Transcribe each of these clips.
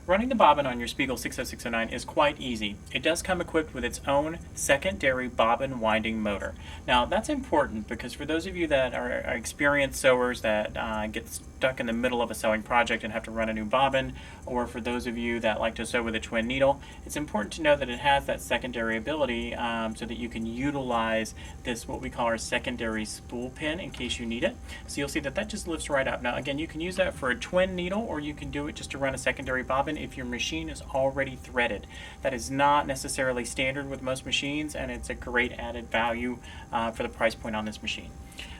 Running the bobbin on your Spiegel 60609 is quite easy. It does come equipped with its own secondary bobbin winding motor. Now that's important because for those of you that are experienced sewers that get stuck in the middle of a sewing project and have to run a new bobbin, or for those of you that like to sew with a twin needle, it's important to know that it has that secondary ability so that you can utilize this, what we call our secondary spool pin, in case you need it. So you'll see that that just lifts right up. Now again, you can use that for a twin needle, or you can do it just to run a secondary bobbin if your machine is already threaded. That is not necessarily standard with most machines, and it's a great added value for the price point on this machine.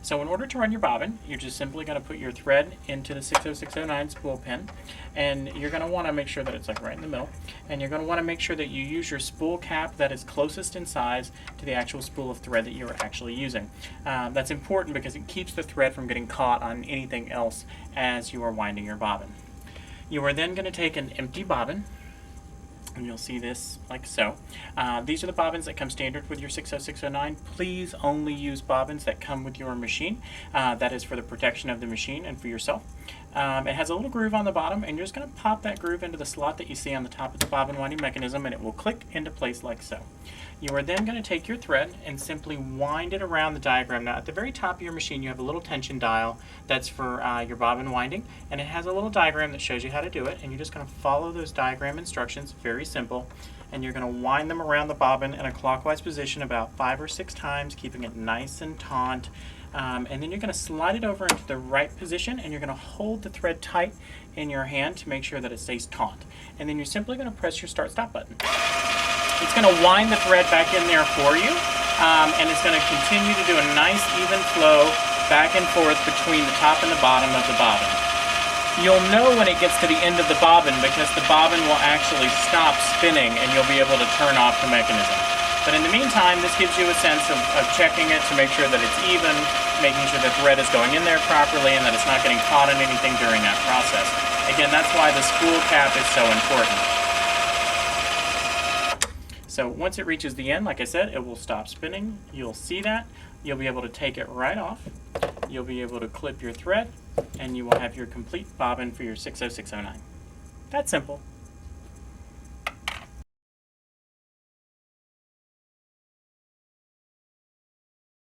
So in order to run your bobbin, you're just simply going to put your thread into the 60609 spool pin, and you're going to want to make sure that it's like right in the middle, and you're going to want to make sure that you use your spool cap that is closest in size to the actual spool of thread that you're actually using. That's important because it keeps the thread from getting caught on anything else as you are winding your bobbin. You are then going to take an empty bobbin, and you'll see this like so. These are the bobbins that come standard with your 60609. Please only use bobbins that come with your machine. That is for the protection of the machine and for yourself. It has a little groove on the bottom, and you're just going to pop that groove into the slot that you see on the top of the bobbin winding mechanism, and it will click into place like so. You are then going to take your thread and simply wind it around the diagram. Now at the very top of your machine you have a little tension dial that's for your bobbin winding, and it has a little diagram that shows you how to do it, and you're just going to follow those diagram instructions. Very simple. And you're going to wind them around the bobbin in a clockwise position about 5 or 6 times, keeping it nice and taut. And then you're going to slide it over into the right position, and you're going to hold the thread tight in your hand to make sure that it stays taut. And then you're simply going to press your start-stop button. It's going to wind the thread back in there for you, and it's going to continue to do a nice even flow back and forth between the top and the bottom of the bobbin. You'll know when it gets to the end of the bobbin because the bobbin will actually stop spinning and you'll be able to turn off the mechanism. But in the meantime, this gives you a sense of checking it to make sure that it's even, making sure the thread is going in there properly and that it's not getting caught in anything during that process. Again, that's why the spool cap is so important. So once it reaches the end, like I said, it will stop spinning. You'll see that. You'll be able to take it right off. You'll be able to clip your thread, and you will have your complete bobbin for your 60609. That's simple.